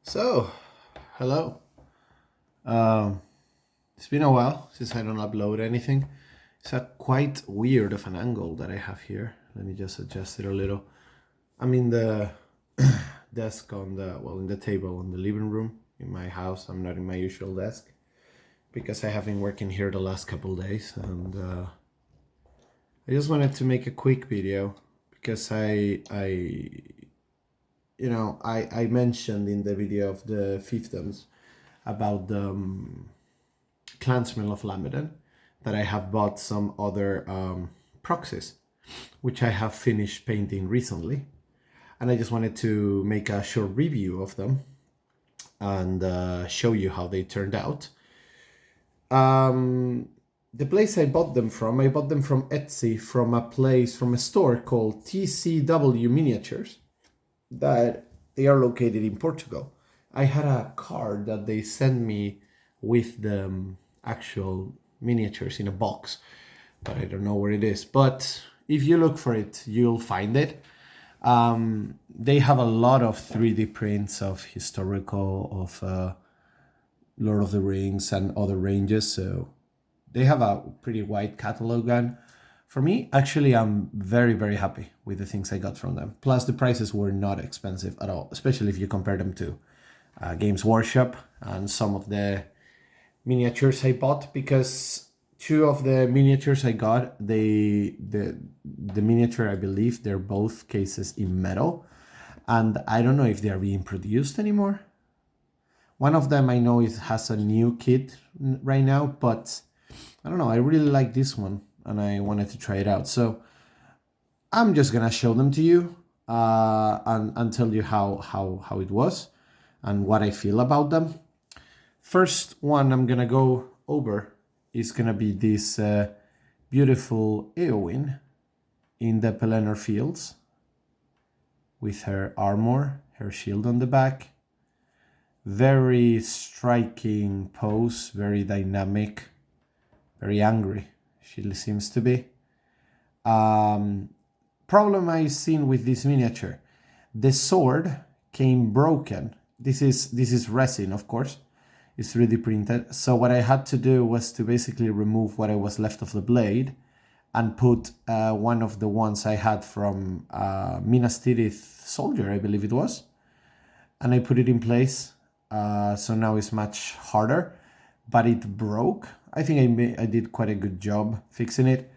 So, hello. Um, it's been a while since I don't upload anything. It's a quite weird of an angle that I have here. Let me just adjust it a little. I'm in the desk in the table in the living room in my house. I'm not in my usual desk because I have been working here the last couple days, and I just wanted to make a quick video because I mentioned in the video of the fiefdoms about the clansmen of Lameden that I have bought some other proxies, which I have finished painting recently. And I just wanted to make a short review of them and show you how they turned out. The place I bought them from Etsy, from a store called TCWMiniatures, that they are located in Portugal. I had a card that they sent me with the actual miniatures in a box, but I don't know where it is. But if you look for it, you'll find it. They have a lot of 3D prints of historical, of Lord of the Rings and other ranges, so they have a pretty wide catalog. And for me, actually, I'm very, very happy with the things I got from them. Plus, the prices were not expensive at all, especially if you compare them to Games Workshop and some of the miniatures I bought, because two of the miniatures I got, the miniature, I believe they're both cases in metal, and I don't know if they are being produced anymore. One of them I know has a new kit right now, but I don't know, I really like this one and I wanted to try it out. So I'm just gonna show them to you and tell you how it was and what I feel about them. First one I'm gonna go over is gonna be this beautiful Eowyn in the Pelennor Fields with her armor, her shield on the back. Very striking pose, very dynamic, very angry she seems to be. Problem I've seen with this miniature, the sword came broken. This is resin, of course. It's 3D printed. So what I had to do was to basically remove what was left of the blade and put one of the ones I had from Minas Tirith Soldier, I believe it was. And I put it in place. So now it's much harder, but it broke. I think I did quite a good job fixing it.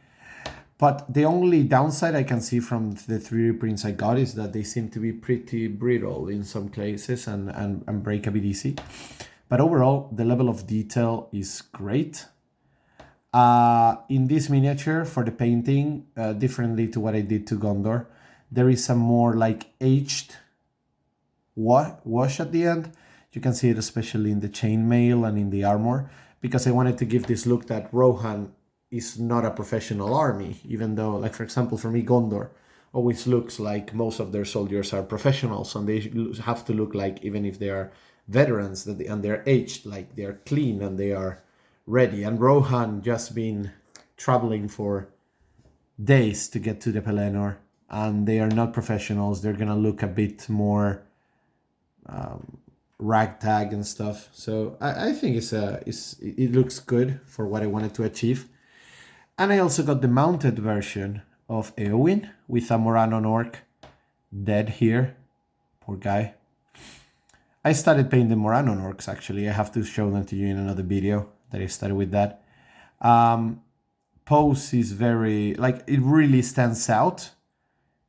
But the only downside I can see from the 3D prints I got is that they seem to be pretty brittle in some places and break a bit easy. But overall, the level of detail is great. In this miniature, for the painting, differently to what I did to Gondor, there is a more like aged wash at the end. You can see it especially in the chainmail and in the armor, because I wanted to give this look that Rohan is not a professional army, even though, like, for example, for me, Gondor always looks like most of their soldiers are professionals, and they have to look like, even if they are veterans and they're aged, like they're clean and they are ready. And Rohan just been traveling for days to get to the Pelennor, and they are not professionals. They're gonna look a bit more ragtag and stuff. So I think it looks good for what I wanted to achieve. And I also got the mounted version of Eowyn with a Morannon orc dead here. Poor guy. I started painting Morannon orcs, actually. I have to show them to you in another video that I started with that. Pose is very, like, it really stands out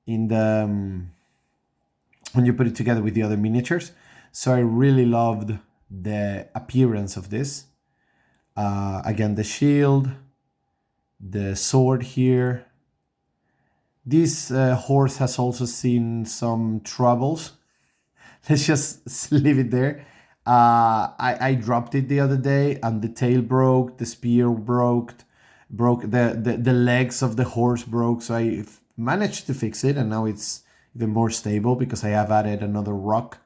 in the when you put it together with the other miniatures. So I really loved the appearance of this. Again, the shield, the sword here. This horse has also seen some troubles. Let's just leave it there. I dropped it the other day and the tail broke, the spear broke, the legs of the horse broke. So I managed to fix it, and now it's even more stable because I have added another rock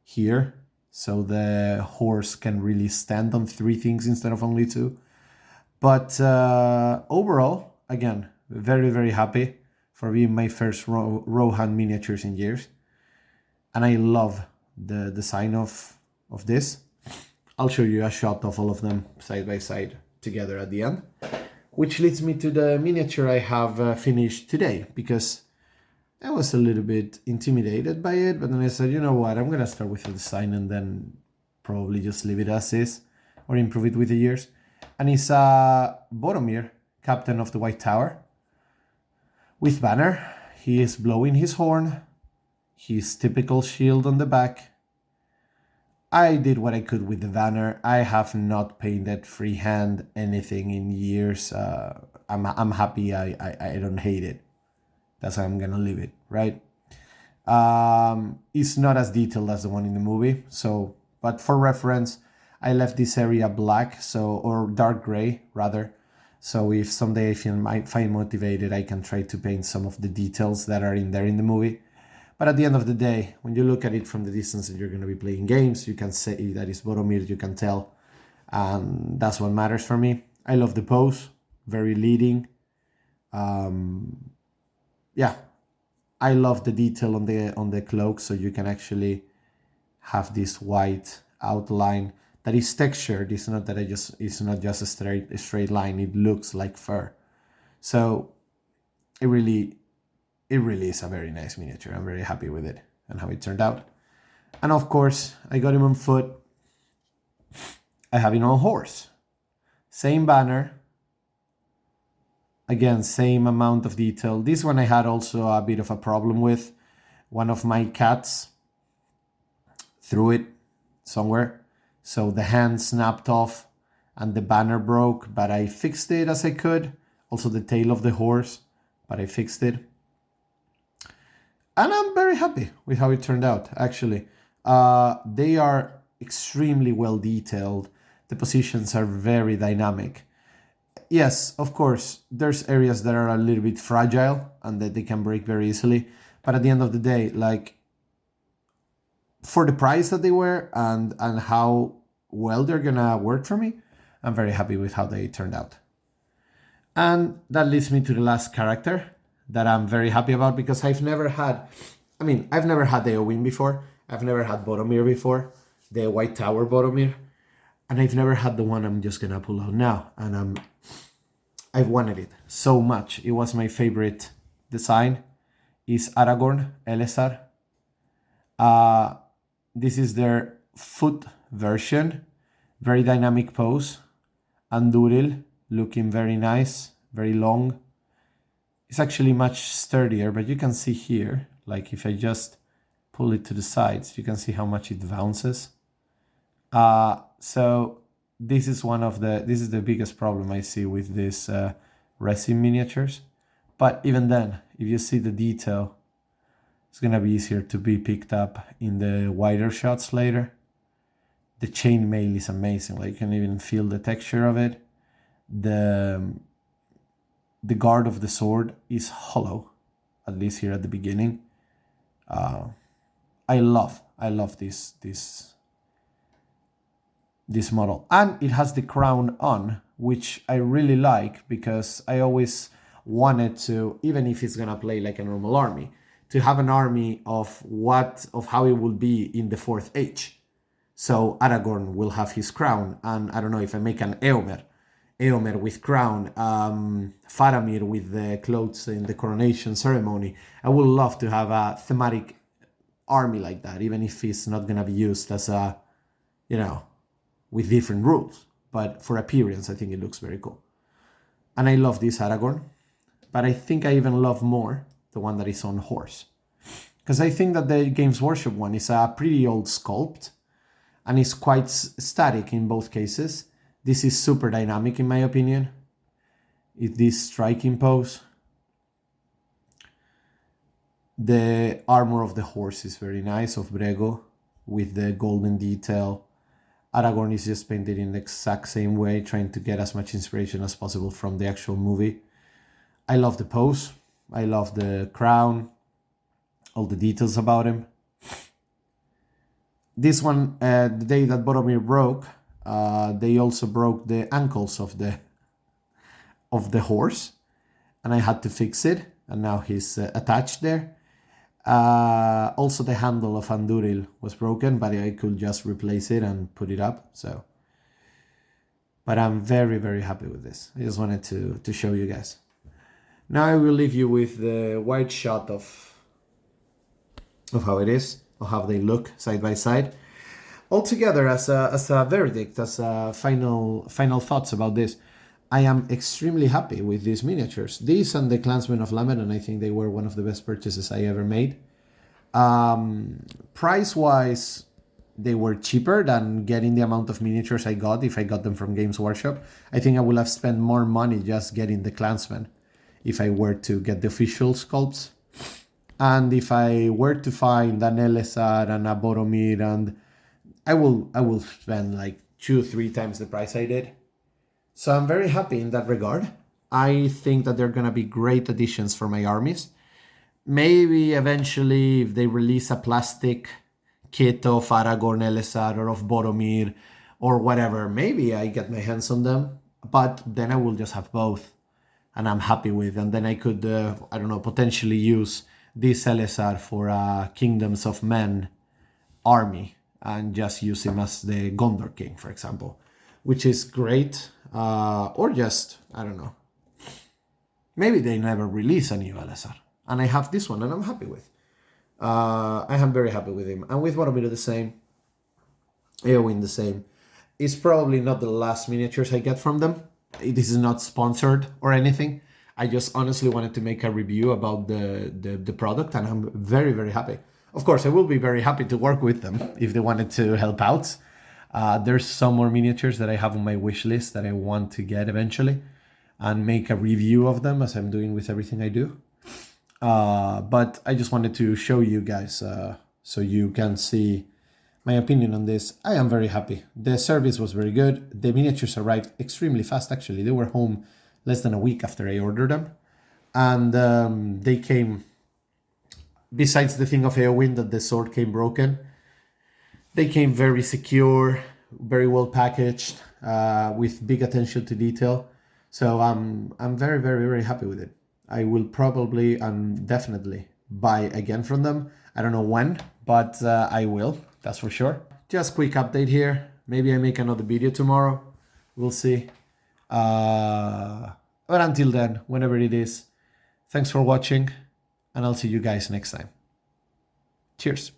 here, so the horse can really stand on 3 things instead of only 2. But overall, again, very, very happy for being my first Rohan miniatures in years. And I love the design of of this. I'll show you a shot of all of them side by side together at the end. Which leads me to the miniature I have finished today, because I was a little bit intimidated by it, but then I said, you know what, I'm going to start with the design and then probably just leave it as is or improve it with the years. And it's Boromir, Captain of the White Tower, with banner. He is blowing his horn, his typical shield on the back. I did what I could with the banner. I have not painted freehand anything in years. I'm happy. I don't hate it. That's how I'm gonna leave it, right? It's not as detailed as the one in the movie. So, but for reference, I left this area black, or dark gray rather. So if someday I find motivated, I can try to paint some of the details that are in there in the movie. But at the end of the day, when you look at it from the distance and you're going to be playing games, you can say that it's Boromir, you can tell. And that's what matters for me. I love the pose, very leading. Yeah, I love the detail on the cloak, so you can actually have this white outline that is textured. It's not just a straight line. It looks like fur. So it really is a very nice miniature. I'm very happy with it and how it turned out. And of course, I got him on foot. I have him on horse. Same banner. Again, same amount of detail. This one I had also a bit of a problem with. One of my cats threw it somewhere. So the hand snapped off and the banner broke, but I fixed it as I could. Also the tail of the horse, but I fixed it. And I'm very happy with how it turned out, actually. They are extremely well detailed. The positions are very dynamic. Yes, of course, there's areas that are a little bit fragile and that they can break very easily. But at the end of the day, like, for the price that they were and how well they're gonna work for me, I'm very happy with how they turned out. And that leads me to the last character that I'm very happy about, because I've never had the Eowyn before. I've never had Boromir before, the White Tower Boromir. And I've never had the one I'm just gonna pull out now. And I've wanted it so much. It was my favorite design. Is Aragorn, Elessar. This is their foot version. Very dynamic pose. Anduril, looking very nice, very long. It's actually much sturdier, but you can see here, like if I just pull it to the sides, you can see how much it bounces. So this is the biggest problem I see with this resin miniatures. But even then, if you see the detail, it's gonna be easier to be picked up in the wider shots later. The chainmail is amazing. Like you can even feel the texture of it. The guard of the sword is hollow, at least here at the beginning. I love this model, and it has the crown on, which I really like, because I always wanted to, even if it's gonna play like a normal army, to have an army of how it will be in the fourth age. So Aragorn will have his crown, and I don't know if I make an Eomer with crown, Faramir with the clothes in the coronation ceremony. I would love to have a thematic army like that, even if it's not gonna be used as a, with different rules. But for appearance, I think it looks very cool. And I love this Aragorn, but I think I even love more the one that is on horse. Because I think that the Games Workshop one is a pretty old sculpt, and it's quite static in both cases. This is super dynamic in my opinion. It's this striking pose. The armor of the horse is very nice, of Brego, with the golden detail. Aragorn is just painted in the exact same way, trying to get as much inspiration as possible from the actual movie. I love the pose. I love the crown, all the details about him. This one, the day that Boromir broke, they also broke the ankles of the horse, and I had to fix it, and now he's attached there. Also, the handle of Anduril was broken, but I could just replace it and put it up. So, but I'm very, very happy with this. I just wanted to show you guys. Now I will leave you with the wide shot of how it is, or how they look side by side. Altogether, as a verdict, as a final thoughts about this, I am extremely happy with these miniatures. These and the Clansmen of Lambeth, I think they were one of the best purchases I ever made. Price-wise, they were cheaper than getting the amount of miniatures I got if I got them from Games Workshop. I think I would have spent more money just getting the Clansmen if I were to get the official sculpts. And if I were to find an Elessar and a Boromir, and I will spend like 2-3 times the price I did. So I'm very happy in that regard. I think that they're gonna be great additions for my armies. Maybe eventually, if they release a plastic kit of Aragorn, Elessar, or of Boromir, or whatever, maybe I get my hands on them. But then I will just have both, and I'm happy with. And then I could, I don't know, potentially use this Elessar for a Kingdoms of Men army and just use him as the Gondor King, for example, which is great. Or just, I don't know, maybe they never release a new Elessar, and I have this one, and I'm happy with. I am very happy with him, and with Boromir the same, Eowyn the same. It's probably not the last miniatures I get from them. This is not sponsored or anything. I just honestly wanted to make a review about the product, and I'm very, very happy. Of course, I will be very happy to work with them if they wanted to help out. There's some more miniatures that I have on my wish list that I want to get eventually and make a review of them, as I'm doing with everything I do. But I just wanted to show you guys so you can see my opinion on this. I am very happy. The service was very good. The miniatures arrived extremely fast, actually. They were home less than a week after I ordered them. And they came, besides the thing of Eowyn that the sword came broken, they came very secure, very well packaged, with big attention to detail. So I'm very, very, very happy with it. I will probably and definitely buy again from them. I don't know when, but I will, that's for sure. Just quick update here. Maybe I make another video tomorrow. We'll see. But until then, whenever it is, thanks for watching, and I'll see you guys next time. Cheers.